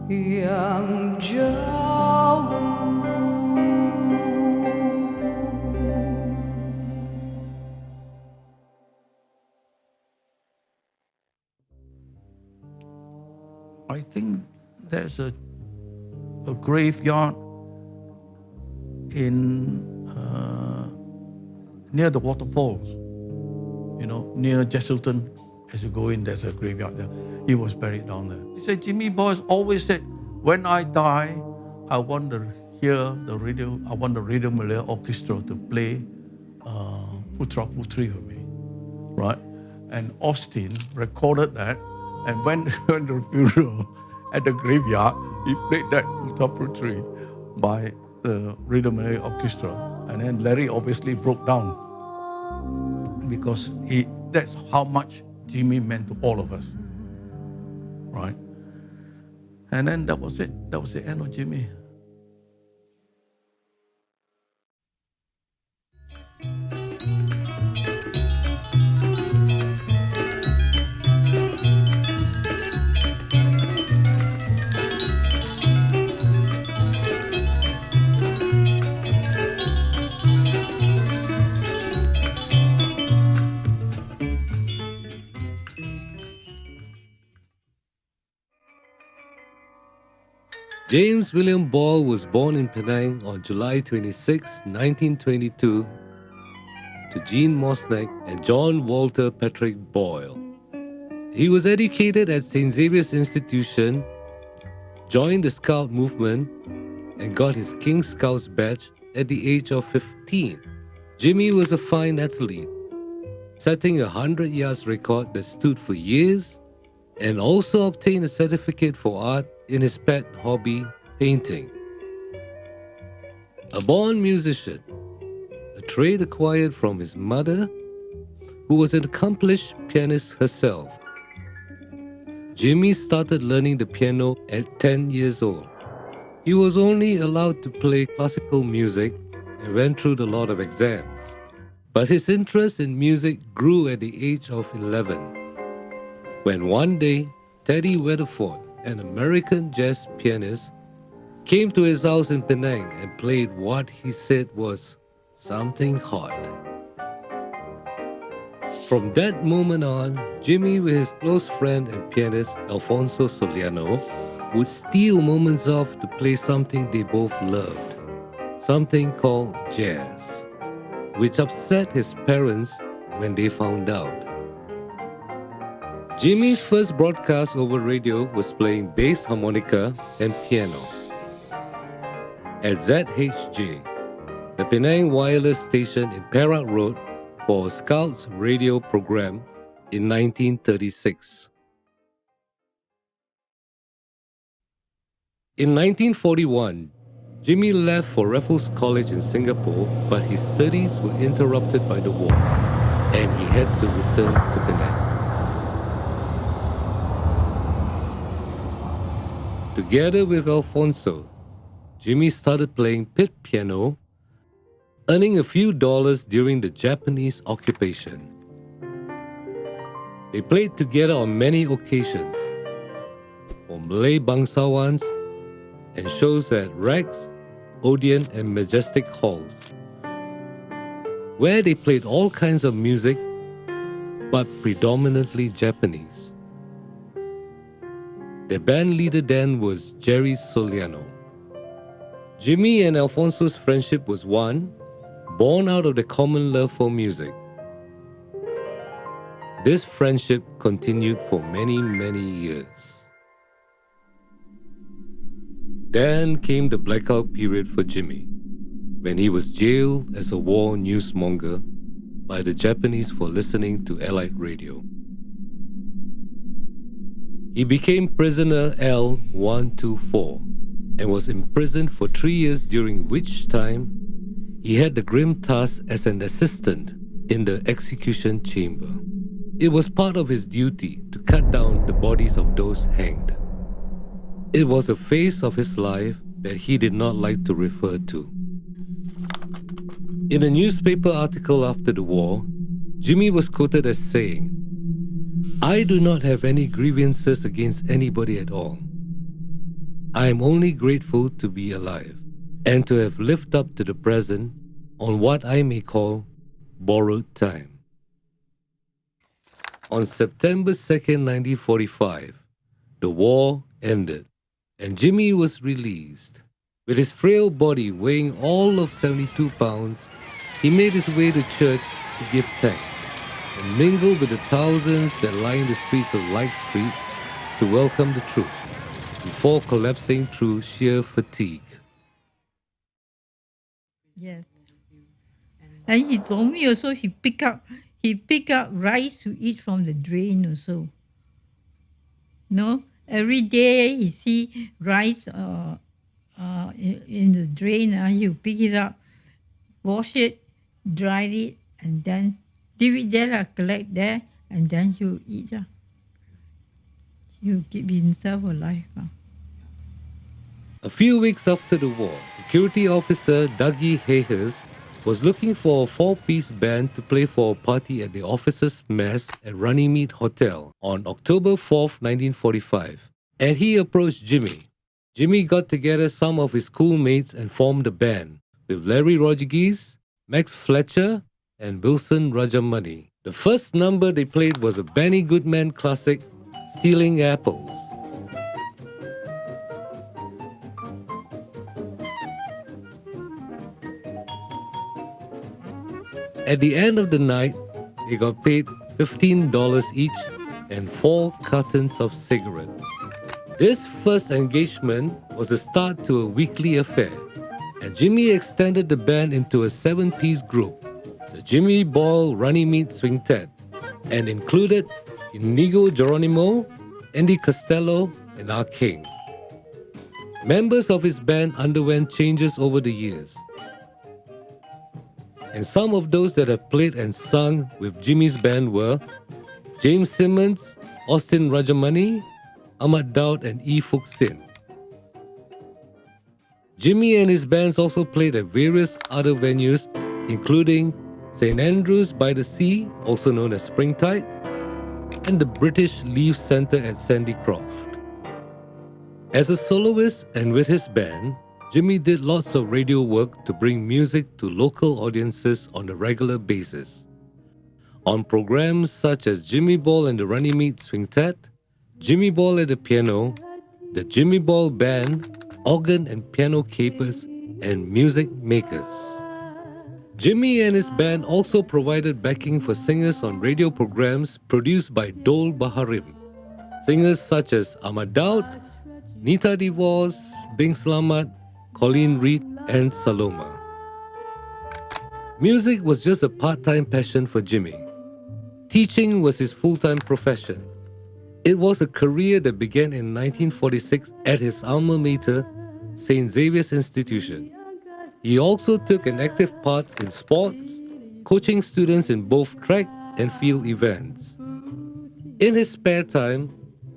yang jauh. I think there's a graveyard in near the waterfalls, near Jesselton. As you go in, there's a graveyard there. He was buried down there. He said, Jimmy Boyce always said, when I die, I want to hear the radio, I want the Radio Malay Orchestra to play Putra Putri for me, right? And Austin recorded that, and when the funeral at the graveyard, he played that Putra Putri by the Radio Malay Orchestra. And then Larry obviously broke down because that's how much Jimmy meant to all of us, right? And then that was it. That was the end of Jimmy. James William Boyle was born in Penang on July 26, 1922, to Jean Mosnack and John Walter Patrick Boyle. He was educated at St. Xavier's Institution, joined the Scout movement, and got his King Scouts badge at the age of 15. Jimmy was a fine athlete, setting a 100 yards record that stood for years, and also obtained a certificate for art in his pet hobby, painting. A born musician, a trade acquired from his mother, who was an accomplished pianist herself. Jimmy started learning the piano at 10 years old. He was only allowed to play classical music and went through a lot of exams. But his interest in music grew at the age of 11, when one day Teddy Weatherford, an American jazz pianist, came to his house in Penang and played what he said was something hot. From that moment on, Jimmy, with his close friend and pianist Alfonso Soliano, would steal moments off to play something they both loved, something called jazz, which upset his parents when they found out. Jimmy's first broadcast over radio was playing bass harmonica and piano at ZHJ, the Penang wireless station in Perak Road, for a Scouts radio program in 1936. In 1941, Jimmy left for Raffles College in Singapore, but his studies were interrupted by the war, and he had to return to Penang. Together with Alfonso, Jimmy started playing pit piano, earning a few dollars during the Japanese occupation. They played together on many occasions, for Malay bangsawans and shows at Rex, Odeon and Majestic halls, where they played all kinds of music, but predominantly Japanese. Their band leader then was Jerry Soliano. Jimmy and Alfonso's friendship was one born out of the common love for music. This friendship continued for many, many years. Then came the blackout period for Jimmy, when he was jailed as a war newsmonger by the Japanese for listening to Allied radio. He became prisoner L124 and was imprisoned for 3 years, during which time he had the grim task as an assistant in the execution chamber. It was part of his duty to cut down the bodies of those hanged. It was a phase of his life that he did not like to refer to. In a newspaper article after the war, Jimmy was quoted as saying, "I do not have any grievances against anybody at all. I am only grateful to be alive and to have lived up to the present on what I may call borrowed time. On September 2nd, 1945, the war ended and Jimmy was released. With his frail body weighing all of 72 pounds, he made his way to church to give thanks and mingle with the thousands that line the streets of Light Street to welcome the troops before collapsing through sheer fatigue. Yes. And he told me also he pick up rice to eat from the drain also. No, every day he see rice in the drain. He'll pick it up, wash it, dry it, and then leave it there, collect there, and then he'll eat. He'll keep himself alive. A few weeks after the war, security officer Dougie Hayes was looking for a 4-piece band to play for a party at the officers' mess at Runnymede Hotel on October 4th, 1945. And he approached Jimmy. Jimmy got together some of his school mates and formed a band with Larry Rodriguez, Max Fletcher, and Wilson Rajamani. The first number they played was a Benny Goodman classic, Stealing Apples. At the end of the night, they got paid $15 each and 4 cartons of cigarettes. This first engagement was the start to a weekly affair, and Jimmy extended the band into a 7-piece group, the Jimmy Boyle Runnymede Swingtet, and included Inigo Geronimo, Andy Costello, and R. King. Members of his band underwent changes over the years, and some of those that have played and sung with Jimmy's band were James Simmons, Austin Rajamani, Ahmad Daud, and E. Fuk Sin. Jimmy and his bands also played at various other venues, including St. Andrews by the Sea, also known as Springtide, and the British Leaf Centre at Sandy Croft. As a soloist and with his band, Jimmy did lots of radio work to bring music to local audiences on a regular basis. On programs such as Jimmy Boyle and the Runnymede Swingtet, Jimmy Boyle at the piano, the Jimmy Boyle Band, organ and piano capers, and music makers. Jimmy and his band also provided backing for singers on radio programs produced by Dol Baharim. Singers such as Ahmad Daud, Nita DeVos, Bing Slamat, Colleen Reed, and Saloma. Music was just a part-time passion for Jimmy. Teaching was his full-time profession. It was a career that began in 1946 at his alma mater, St. Xavier's Institution. He also took an active part in sports, coaching students in both track and field events. In his spare time,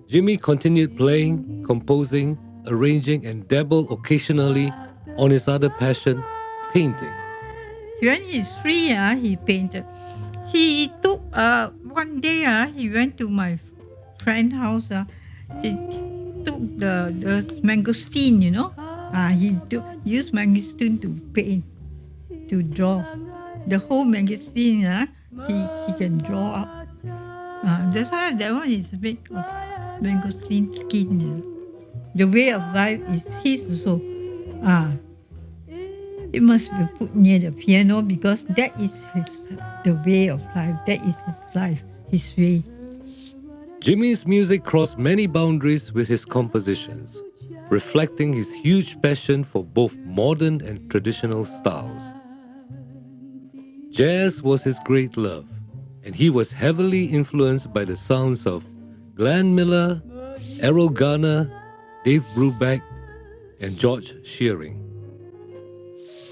Jimmy continued playing, composing, arranging, and dabbled occasionally on his other passion, painting. When he's free, he painted. He took one day. He went to my friend's house. He took the mangosteen, he used mangosteen to paint, to draw. The whole mangosteen, he can draw up. That's why that one is made of mangosteen skin. The way of life is his also. It must be put near the piano because that is the way of life. That is his life, his way. Jimmy's music crossed many boundaries with his compositions, reflecting his huge passion for both modern and traditional styles. Jazz was his great love, and he was heavily influenced by the sounds of Glenn Miller, Errol Garner, Dave Brubeck, and George Shearing.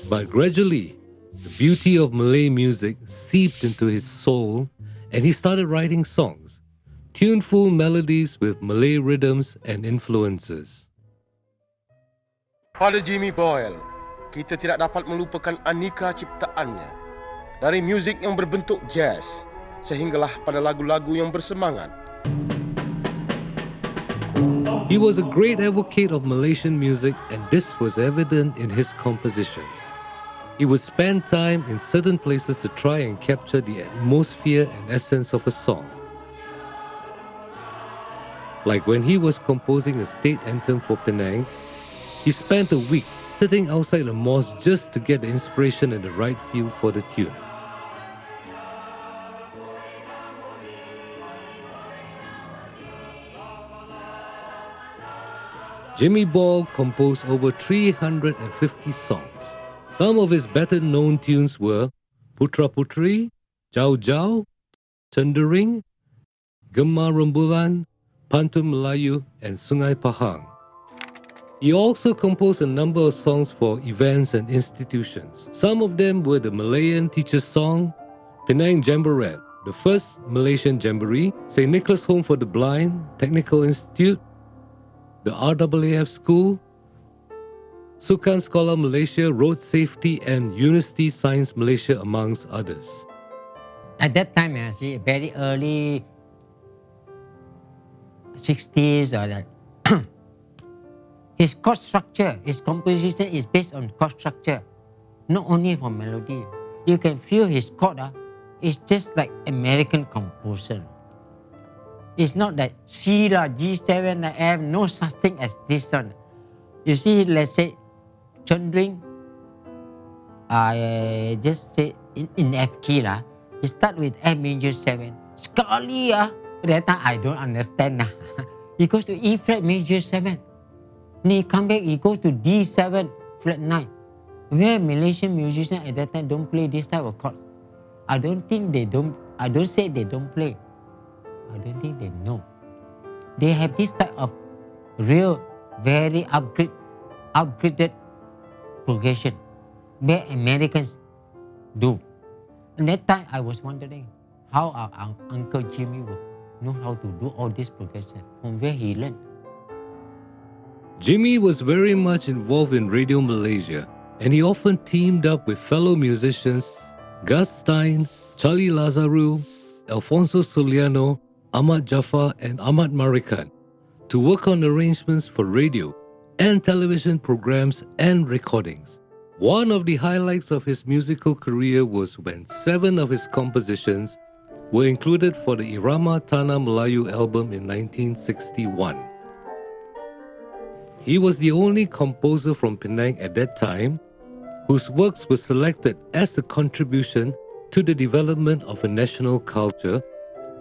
But gradually, the beauty of Malay music seeped into his soul, and he started writing songs, tuneful melodies with Malay rhythms and influences. Pada Jimmy Boyle, kita tidak dapat melupakan aneka ciptaannya. Dari muzik yang berbentuk jazz, sehinggalah pada lagu-lagu yang bersemangat. He was a great advocate of Malaysian music, and this was evident in his compositions. He would spend time in certain places to try and capture the atmosphere and essence of a song. Like when he was composing a state anthem for Penang, he spent a week sitting outside a mosque just to get the inspiration and the right feel for the tune. Jimmy Boyle composed over 350 songs. Some of his better-known tunes were Putra Putri, Jau Jau, Cenderung, Gemar Rembulan, Pantun Melayu, and Sungai Pahang. He also composed a number of songs for events and institutions. Some of them were the Malayan Teacher's Song, Penang Jamboree, the first Malaysian Jamboree, St. Nicholas Home for the Blind, Technical Institute, the RAAF School, Sukan Sekolah Malaysia, Road Safety, and University Science Malaysia, amongst others. At that time, see, very early 60s or that, his chord structure, his composition is based on chord structure, not only for melody. You can feel his chord, it's just like American composer. It's not that C, G7, F, no such thing as this one. You see, let's say, Cenderung, I just say in F key, he start with F major 7. Sekali, that time I don't understand. He goes to E flat major 7. Then he come back, he goes to D7 flat 9. Where Malaysian musicians at that time don't play this type of chords. I don't say they don't play. I don't think they know. They have this type of real, very upgraded progression where Americans do. And that time I was wondering how our Uncle Jimmy would know how to do all this progression, from where he learned. Jimmy was very much involved in Radio Malaysia, and he often teamed up with fellow musicians Gus Stein, Charlie Lazaru, Alfonso Soliano, Ahmad Jaafar, and Ahmad Marikan to work on arrangements for radio and television programs and recordings. One of the highlights of his musical career was when 7 of his compositions were included for the Irama Tanah Melayu album in 1961. He was the only composer from Penang at that time whose works were selected as a contribution to the development of a national culture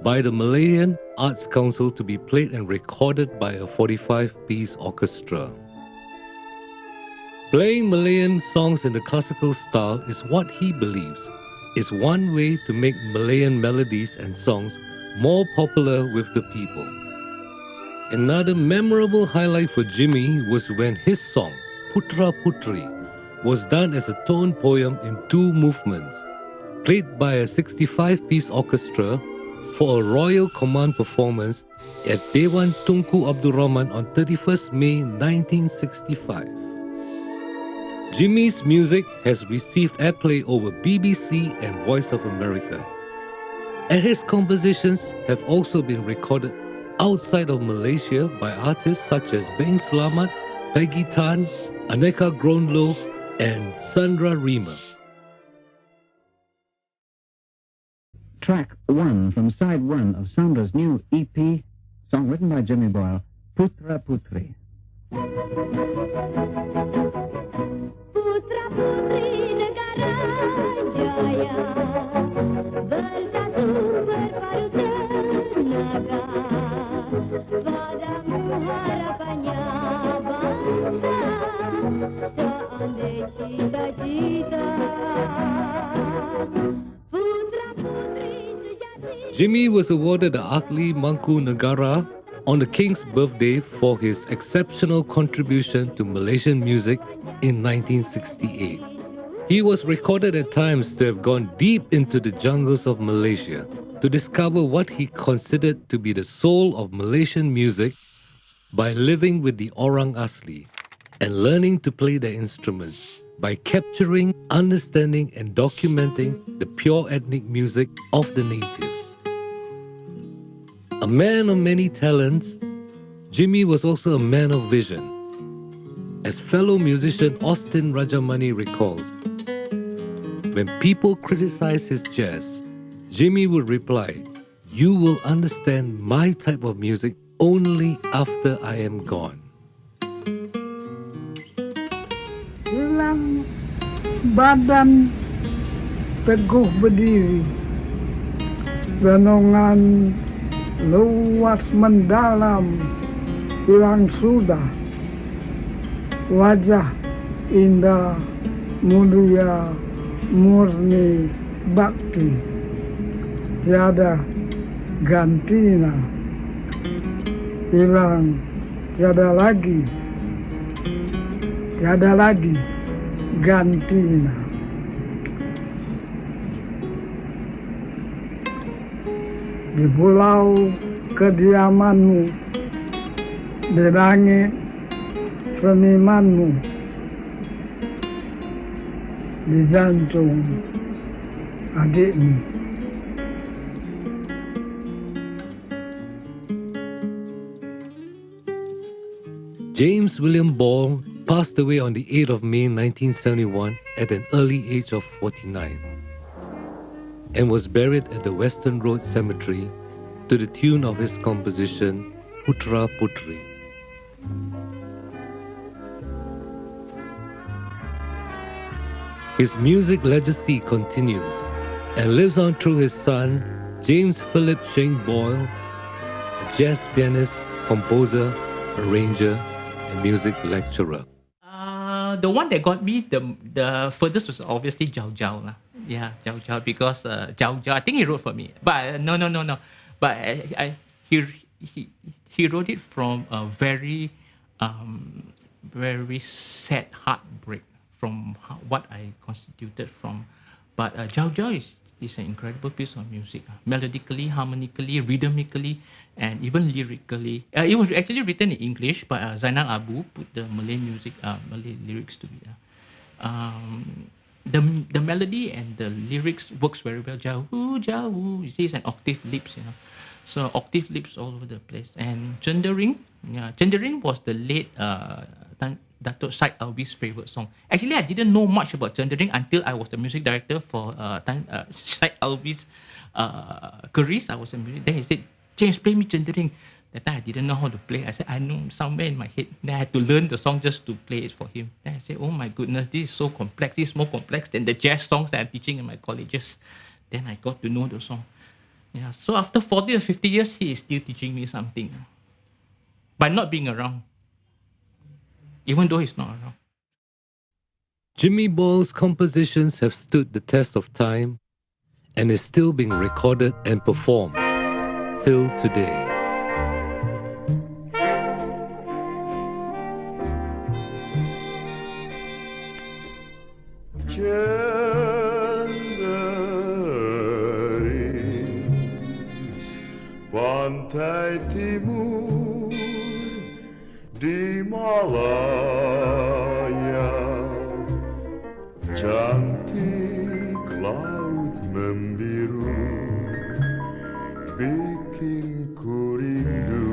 by the Malayan Arts Council to be played and recorded by a 45-piece orchestra. Playing Malayan songs in the classical style is what he believes is one way to make Malayan melodies and songs more popular with the people. Another memorable highlight for Jimmy was when his song, Putra Putri, was done as a tone poem in 2 movements, played by a 65-piece orchestra for a Royal Command performance at Dewan Tunku Abdul Rahman on 31st May 1965. Jimmy's music has received airplay over BBC and Voice of America, and his compositions have also been recorded outside of Malaysia by artists such as Beng Slamet, Peggy Tan, Aneka Gronlo, and Sandra Rima. Track 1 from side 1 of Sandra's new EP, song written by Jimmy Boyle, Putra Putri. Putra putri negara jaya, bersatu berpadu tenaga, padamu harapannya bangsa, seandai cita-cita. Putra putri sejati. Jimmy was awarded the Akli Mangku Negara on the King's birthday for his exceptional contribution to Malaysian music in 1968. He was recorded at times to have gone deep into the jungles of Malaysia to discover what he considered to be the soul of Malaysian music by living with the Orang Asli and learning to play their instruments by capturing, understanding, and documenting the pure ethnic music of the natives. A man of many talents, Jimmy was also a man of vision. As fellow musician Austin Rajamani recalls, when people criticized his jazz, Jimmy would reply, "You will understand my type of music only after I am gone." Hilang badan teguh berdiri, renungan luas mendalam hilang sudah, wajah indah mulia murni bakti tiada gantinya, hilang tiada lagi gantinya. Di pulau kediamanmu, di langit senimanmu, di jantung adikmu. James William Boyle passed away on the 8th of May 1971 at an early age of 49 and was buried at the Western Road Cemetery to the tune of his composition Putra Putri. His music legacy continues and lives on through his son, James Philip Shane Boyle, a jazz pianist, composer, arranger, and music lecturer. The one that got me the furthest was obviously Jiao Jiao lah. Yeah, Jiao Jiao, because Jiao Jiao, I think he wrote for me. But no. But he wrote it from a very very sad heartbreak from what I constituted from. But Jiao Jiao is an incredible piece of music, melodically, harmonically, rhythmically, and even lyrically. It was actually written in English, but Zainal Abu put the Malay lyrics to it. The melody and the lyrics works very well. Jauh, jauh. You see, it's an octave leaps, So octave leaps all over the place. And Cendering was the late Datuk Syed Alwi's favorite song. Actually, I didn't know much about Cendering until I was the music director for Syed Alwi's careers. I was a music. Then he said, "James, play me Cendering." That time I didn't know how to play. I said, "I know somewhere in my head." Then I had to learn the song just to play it for him. Then I said, "Oh my goodness, this is so complex. This is more complex than the jazz songs that I'm teaching in my colleges." Then I got to know the song. Yeah. So after 40 or 50 years, he is still teaching me something by not being around, even though he's not around. Jimmy Boyle's compositions have stood the test of time and is still being recorded and performed till today. Pantai timur di Malaya, cantik laut membiru, bikin ku rindu.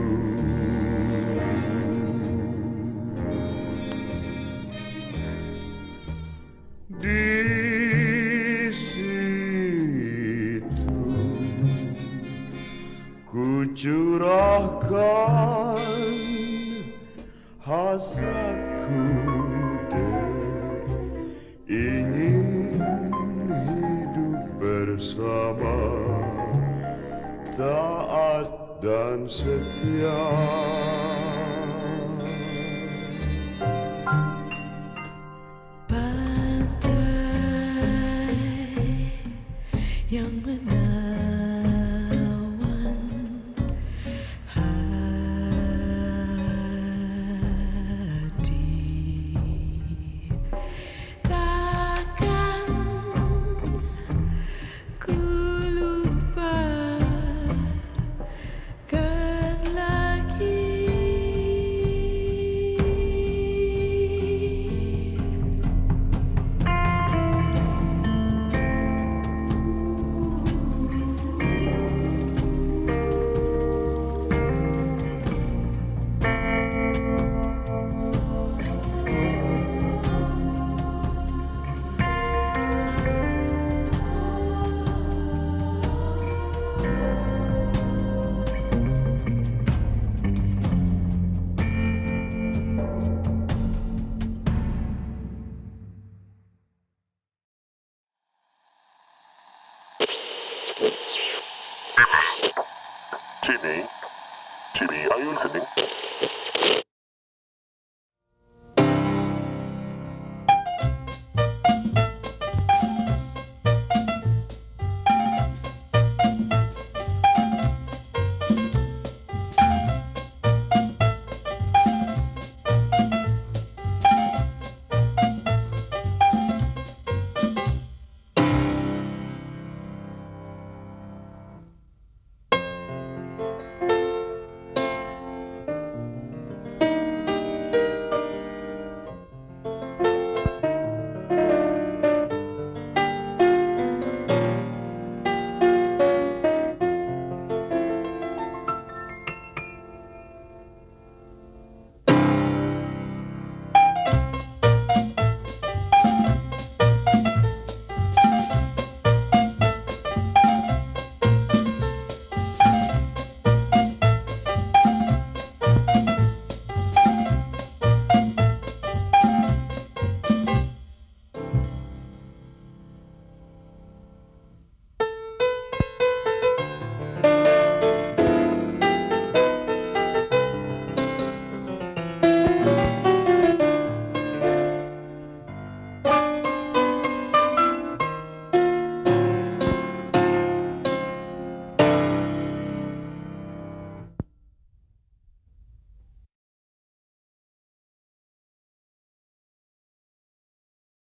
Di situ ku curahkan hasratku dek, ingin hidup bersama, taat dan setia. Yang menawan hati, takkan ku lupakan lagi. today.